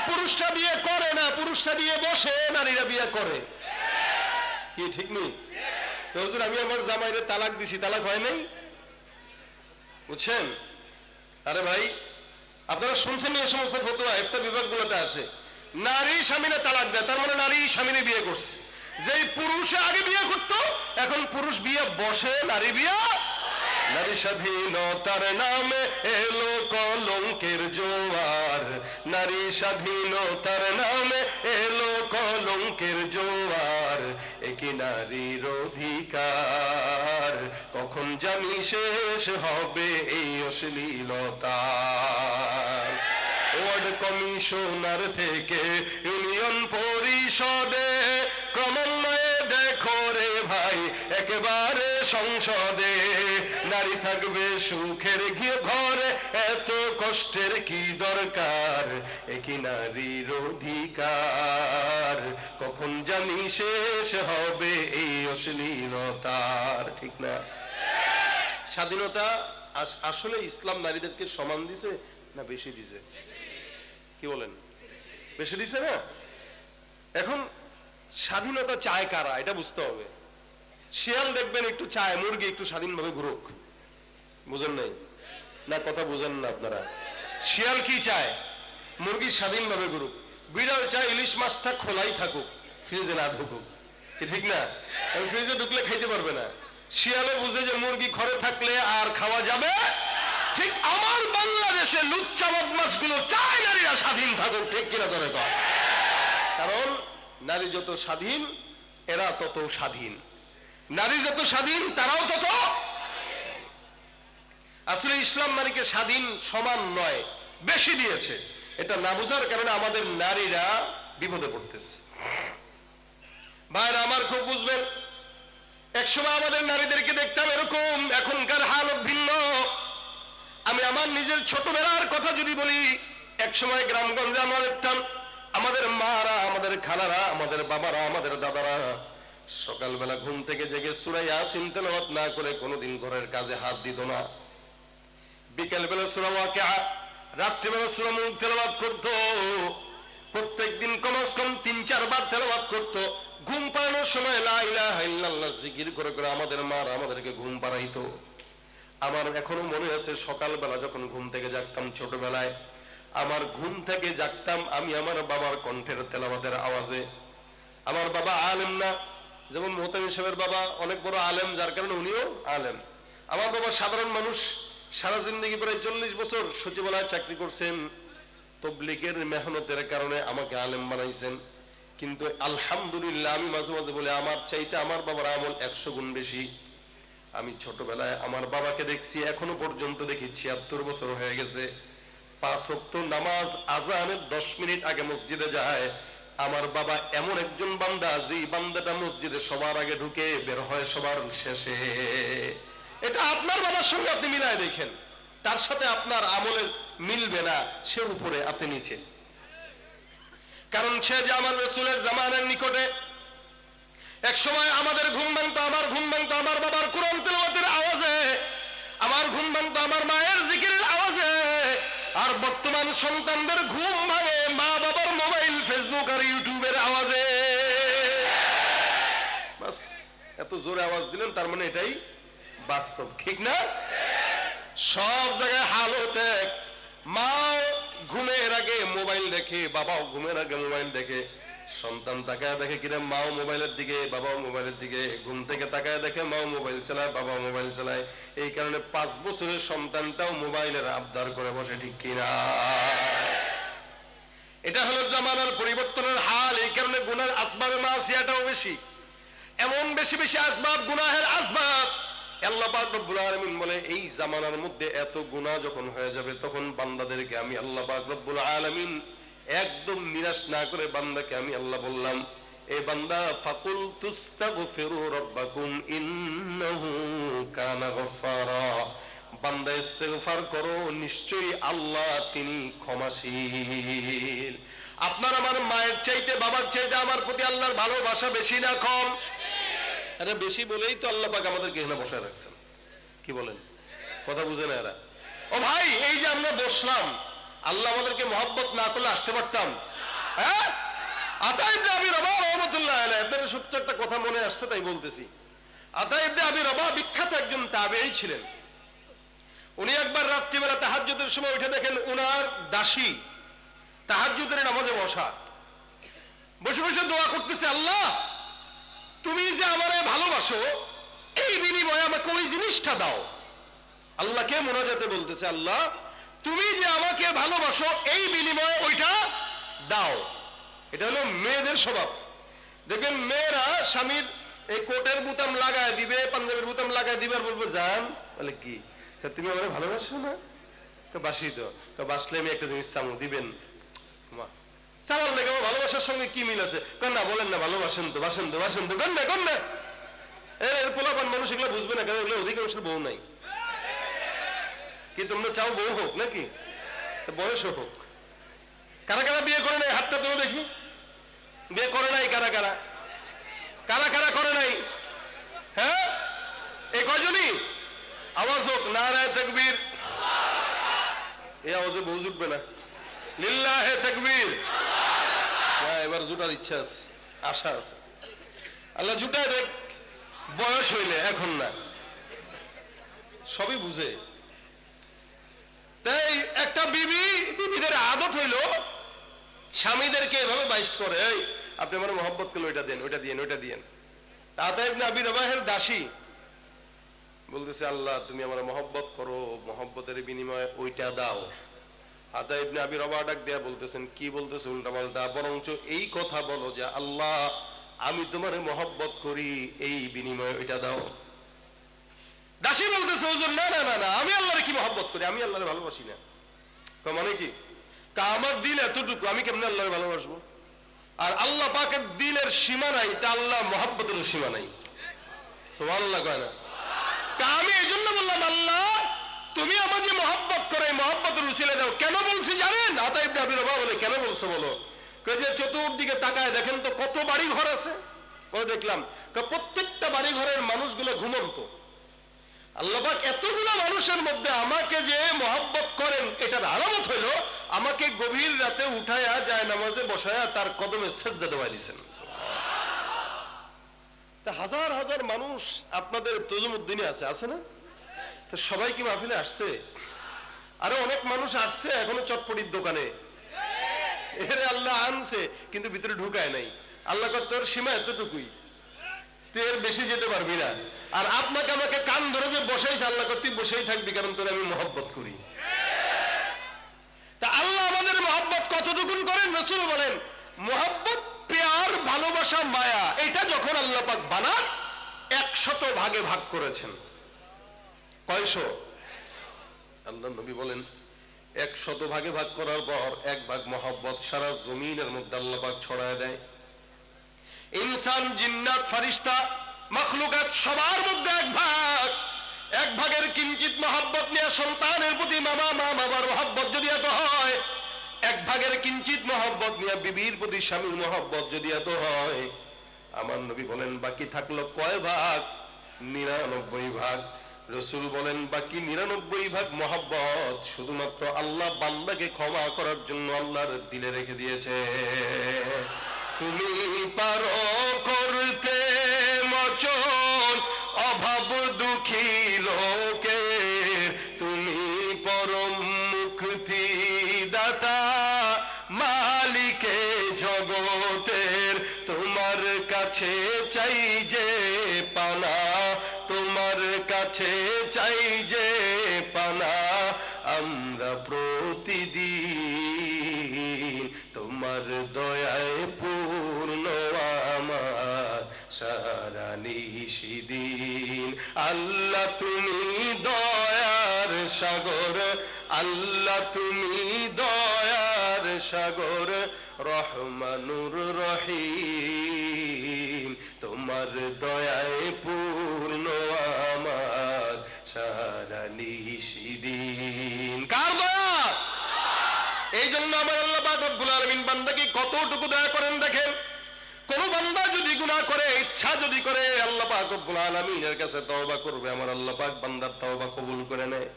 পুরুষরা বিয়ে করে না, পুরুষরা বিয়ে বসে, নারীরা বিয়ে করে। কি ঠিক নেই? হুজুর আমি আমার জামাইরে তালাক দিছি, তালাক হয় নাই, বুঝছেন? আরে ভাই আপনারা শুনছেন এই সমস্ত ফতোয়া ইফতা বিভাগগুলোতে আসে, নারী স্বামীরে তালাক দেয়, তার মানে নারী স্বামীরে বিয়ে করছে। যেই পুরুষে আগে বিয়ে করতো, এখন পুরুষ বিয়ে বসে, নারী বিয়ে। নারী স্বাধীনতার নামে এলো কলঙ্কের জোয়ার, নারী স্বাধীনতার নামে এলো কলঙ্কের জোয়ার, একই নারীর অধিকার কখন জানি শেষ হবে এই অশ্লীলতা। ওয়ার্ড কমিশনার থেকে ইউনিয়ন পরিষদে ক্রমান্বয়ে দেখো রে ভাই একেবারে সংসদে, নারী থাকবে সুখের ঘরে, এত কষ্টের কি দরকার, একই নারীর অধিকার কখন জানি শেষ হবে এই অশ্লীলতার। ঠিক না? স্বাধীনতা আসলে ইসলাম নারীদেরকে সমান দিছে না বেশি দিছে? কি বলেন? বেশি দিছে না? এখন স্বাধীনতা চায় কারা এটা বুঝতে হবে। শিয়াল দেখবেন একটু চায় মুরগি একটু স্বাধীনভাবে ঘুরুক, বুঝেন নাই না? কথা বুঝেন না আপনারা? শিয়াল কি চায়? মুরগি স্বাধীনভাবে ঘুরুক। বিড়াল চায় ইলিশ মাছটা খোলাই থাকুক, ফ্রিজে না ঢুকুক। ঠিক না? ফ্রিজে ঢুকলে খাইতে পারবে না। শিয়ালও বুঝে যে মুরগি ঘরে থাকলে আর খাওয়া যাবে। ঠিক আমার বাংলাদেশে লুচ্চা বদমাশগুলো চায় নারীরা স্বাধীন থাকুক। ঠিক কিনা জোরে কর? কারণ নারী যত স্বাধীন এরা তত স্বাধীন, নারী যত স্বাধীন তারাও তত। আসলে ইসলাম নারীকে স্বাধীন সমান নয়, বেশি দিয়েছে। এটা না বোঝার কারণে আমাদের নারীরা বিপদে পড়তেছে। ভাইরা আমার খুব বুঝবেন, একসময় আমাদের নারীদেরকে দেখতাম এরকম, এখনকার হালত ভিন্ন। আমি আমার নিজের ছোটবেলার কথা যদি বলি, একসময় গ্রামগঞ্জে আমরা দেখতাম আমাদের মারা, আমাদের খালারা, আমাদের বাবারা, আমাদের দাদারা সকালবেলা ঘুম থেকে জেগে সূরা ইয়াসিন তেলাওয়াত না করে কোনোদিন ঘরের কাজে হাত দিত না। বিকেলবেলা সূরা ওয়াকিয়া, রাত্রিবেলা সূরা মুলক তেলাওয়াত করত। প্রত্যেকদিন কমস কম ৩-৪ বার তেলাওয়াত করত। ঘুম পাড়ানোর সময় লা ইলাহা ইল্লাল্লাহ জিকির করে করে আমাদের মারা আমাদেরকে ঘুম পাড়াইতো। আমার এখনো মনে আছে সকালবেলা যখন ঘুম থেকে জাগতাম ছোটবেলায়, আমার ঘুম থেকে জাগতাম আমি আমার বাবার কণ্ঠের তেলাওয়াতের আওয়াজে। আমার বাবা আলেম না, যেমন মোহতামিম সাহেবের বাবা অনেক বড় আলেম, যার কারণে উনিও আলেম। আমার বাবা সাধারণ মানুষ, সারা জিন্দগি প্রায় 40 বছর সচিবালয়ে চাকরি করছেন। তবলিগের মেহনতের কারণে আমাকে আলেম বানাইছেন। কিন্তু আলহামদুলিল্লাহ আমি মাঝে মাঝে বলে আমার চাইতে আমার বাবার আমল 100 গুণ বেশি। আমি ছোটবেলায় আমার বাবাকে দেখছি, এখনো পর্যন্ত দেখি 76 বছর হয়ে গেছে। 5 ওয়াক্ত নামাজ আজানের 10 মিনিট আগে মসজিদে যায়। আমার বাবা এমন একজন বান্দা, যে বান্দাটা মসজিদে সবার আগে ঢুকে বের হয় সবার শেষে। এটা আপনার বাবার সঙ্গে আপনি মিলায় দেখেন, তার সাথে আপনার আমলের মিলবে না, সে উপরে আপনি নিচে। কারণ সে যে আমার রাসূলের জামানার নিকটে এক সময় আমাদের ঘুম ভাঙতো, আমার ঘুম ভাঙতো আমার বাবার কোরআন তেলাওয়াতের আওয়াজে, আমার ঘুম ভাঙতো আমার মায়ের জিকিরের আওয়াজে। আর বর্তমান সন্তানদের ঘুম ভাঙে মা বাবার মোবাইল, ফেসবুক আর ইউটিউবের আওয়াজে। বাস এত জোরে আওয়াজ দিলেন, তার মানে এটাই বাস্তব। ঠিক না? সব জায়গায় হালত এক। মা ঘুমের আগে মোবাইল দেখে, বাবাও ঘুমের আগে মোবাইল দেখে। সন্তান তাকায় দেখে কিনা মাও মোবাইলের দিকে, বাবাও মোবাইলের দিকে। ঘুম থেকে তাকায় দেখে মাও মোবাইল চালায়, বাবাও মোবাইল চালায়। এই কারণে 5 বছরের সন্তানটাও মোবাইলের আবদার করে বসে। ঠিক কিনা? এটা হলো জামানার পরিবর্তনের হাল। এই কারণে গুনার আসবাবে মাসিয়াটাও বেশি, এমন বেশি বেশি আসবাব, গুনাহের আসবাব। আল্লাহ পাক রব্বুল আলামিন বলে এই জামানার মধ্যে এত গুনাহ যখন হয়ে যাবে, তখন বান্দাদেরকে আমি আল্লাহ পাক রব্বুল আলামিন একদম নিরাশ না করে বান্দাকে আমি আল্লাহ বললাম, এ বান্দা ফাকুল তুস্তাগফিরু রাব্বাকুম ইন্নাহু কানা গফফারা। বান্দা ইস্তেগফার করো, নিশ্চয়ই আল্লাহ তিনি ক্ষমাশীল। আপনার আমার মায়ের চাইতে বাবার চাইতে আমার প্রতি আল্লাহর ভালোবাসা বেশি না কম? আরে বেশি বলেই তো আল্লাহ পাক আমাদেরকে এখানে বসায় রাখছেন। কি বলেন? কথা বুঝে না এরা? ও ভাই, এই যে আমরা বসলাম, আল্লাহ আমাদেরকে মহব্বত না করলে আসতে পারতাম? হ্যাঁ? আতা ইবনে আবি রবাহ রাহমাতুল্লাহ আলাইহি, আপনাদের সত্য একটা কথা মনে আসছে তাই বলতেছি। আতা ইবনে আবি রবাহ বিখ্যাত একজন তাবেঈ ছিলেন। উনি একবার রাত্রিবেলা তাহাজ্জুদের সময় উঠে দেখেন উনার দাসী তাহাজ্জুদের নামাজে বসে বসে দোয়া করতেছে, আল্লাহ তুমি যে আমারে ভালোবাসো এই বিনিময়ে আমাকে ওই জিনিসটা দাও। আল্লাহকে মুনাজাতে বলতেছে, আল্লাহ তুমি যে আমাকে ভালোবাসো এই বিনিময়ে ওইটা দাও। এটা হলো মেয়েদের স্বভাব। দেখবেন মেয়েরা স্বামীর এই কোটের বুতাম লাগায় দিবে, পাঞ্জাবের বুতাম লাগায় দিবে আর বলবো জান, বলে কি তুমি আমারে ভালোবাসো না? বাসি তো, বাসলে আমি একটা জিনিস চামু দিবেন। চাওয়ার লেগে ভালোবাসার সঙ্গে কি মিল আছে? না বলেন না, ভালোবাসেন তো, বাসেন তো, বাসেন তো, কন না। এর পোলাপান মানুষ এগুলো বুঝবে না, কারণ এগুলো অধিকাংশের বউ নাই। কি তোমরা চাও বউ হোক নাকি? বয়স হোক। কারা কারা বিয়ে করে নাই হাতটা তুলে দেখি। বিয়ে করে নাই কারা কারা? কারা কারা করে নাই? হ্যাঁ, এই কয়জনই? আওয়াজ হোক, নারায়ে তাকবীর। এই আওয়াজে বউ জুটবে না। লিল্লাহে তাকবীর। হ্যাঁ, এবার জুটার ইচ্ছা আছে, আশা আছে। আল্লাহ জুটায় দেখ, বয়স হইলে, এখন না। সবই বুঝে। তাই একটা বিবিদের আদত হইল স্বামীদেরকে এভাবে বাইস্ট করে, এই আপনি আমার মহব্বত করলে ওইটা দেন, ওইটা দিয়েন, ওইটা দিয়েন। আতা ইবনে আবি রবাহের দাসী বলতেছে, আল্লাহ তুমি আমার মহব্বত করো, মহব্বতের বিনিময়ে ওইটা দাও। আতা ইবনে আবি রবাহ ডাক দেয়া বলতেছেন, কি বলতেছে উল্টা পাল্টা, বরঞ্চ এই কথা বলো যে আল্লাহ আমি তোমার মহব্বত করি, এই বিনিময়ে ওইটা দাও। দাসী বলতেছে, হুজুর না না না না, আমি আল্লাহরে কি মহব্বত করি, আমি আল্লাহরে ভালোবাসি না। মানে কি? আমার দিল এতটুকু, আমি কেমনে আল্লাহরে ভালোবাসবো? আর আল্লাহ পাকের দিলের সীমা নাই, তা আল্লাহ মহব্বতের সীমা নাই। সুবহানাল্লাহ কয় না? আমি এই জন্য বললাম, আল্লাহ তুমি আমাকে মহব্বত করে মহব্বতের উসিলা দাও। কেন বলছি জানেন? আতা ইবনে আবি রবাহ বলে, কেন বলছো বলো? যে চতুর্দিকে তাকায় দেখেন তো কত বাড়ি ঘর আছে। দেখলাম প্রত্যেকটা বাড়ি ঘরের মানুষগুলো ঘুমন্ত। আল্লাহ পাক এতগুলো মানুষের মধ্যে আমাকে যে মহব্বত করেন এটার আলামত হইল আমাকে গভীর রাতে উঠায়া যায় নামাজে বসায়া তার কদমে সেজদা দেওয়া দিয়েছেন। হাজার হাজার মানুষ আপনাদের তজুমুদ্দিনে আছে না? তো সবাই কি মাহফিলে আসছে? আরো অনেক মানুষ আসছে এখনো চটপটির দোকানে। এর আল্লাহ আনছে কিন্তু ভিতরে ঢুকায় নাই। আল্লাহ কর তোর সীমা এতটুকুই, তুই এর বেশি যেতে পারবি না। আর আপনাকে আমাকে কান ধরে যে বসাইছে, আল্লাহ কর তুই বসেই থাকবি, কারণ তোর আমি মহব্বত করি। তা আল্লাহ আমাদের মহব্বত কতটুকুন করেন? রাসূল বলেন মহব্বত, প্যার, ভালোবাসা, মায়া, এটা যখন আল্লাহ পাক বানান 100 ভাগে ভাগ করেছেন। কয়শো? আল্লাহ নবী বলেন 100 ভাগে ভাগ করার পর 1 ভাগ মহব্বত সারা জমিনের মধ্যে আল্লাহ পাক ছড়ায় দেয়। ইনসান, জিন্নাত, ফারিস্তা, মাখলুকাত সবার মধ্যে 1 ভাগের কিঞ্চিত মহব্বত নিয়ে সন্তানের প্রতি মা বাবার মহব্বত যদি এত হয়, 1 ভাগের কিঞ্চিত মহব্বত নিয়ে বিবির প্রতি স্বামীর মহব্বত যদি এত হয়, আমার নবী বলেন বাকি থাকলো কয় ভাগ? 99 ভাগ। রাসূল বলেন বাকি 99 ভাগ মহব্বত শুধুমাত্র আল্লাহ বান্দাকে ক্ষমা করার জন্য আল্লাহর দিলে রেখে দিয়েছে। তুমি পারো করতে মোচন অভাব দুঃখী লোকের, তুমি পরম মুক্তি দাতা মালিকে জগতের, তোমার কাছে চাই যে পানা, তোমার কাছে চাই যে পানা, আমরা প্রতিদিন তোমার দয়ায় পূর্ণ আমার সারা নিশিদিন। আল্লাহ তুমি দয়ার সাগর, আল্লাহ তুমি দয়ার সাগর, রহমানুর রহিম, তোমার দয়ায় পূর্ণ আমার সারা নিশিদিন। কার দয়া? এই জন্য আমার আল্লাহ পাক রব্বুল আলামিন বান্দাকে কতটুকু দয়া করেন দেখেন। কোন বান্দা যদি গুনাহ করে, ইচ্ছা যদি করে, আল্লাহ পাক রব্বুল আলামিনের কাছে তওবা করবে, আমার আল্লাহ পাক বান্দার তওবা কবুল করে নেয়।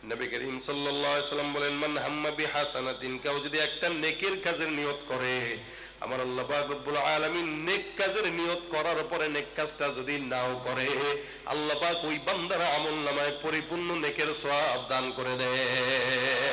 নবী করিম সাল্লাল্লাহু আলাইহি ওয়াসাল্লাম বলেন, মান হাম্মা বিহাসানাতিন, কেউ যদি একটা নেকের কাজের নিয়ত করে, আমার আল্লাহ পাক রব্বুল আলামিন নেক কাজের নিয়ত করার পরে নেক কাজটা যদি নাও করে, আল্লাহ পাক ওই বান্দার আমলনামায় পরিপূর্ণ নেকের সওয়াব দান করে দেয়।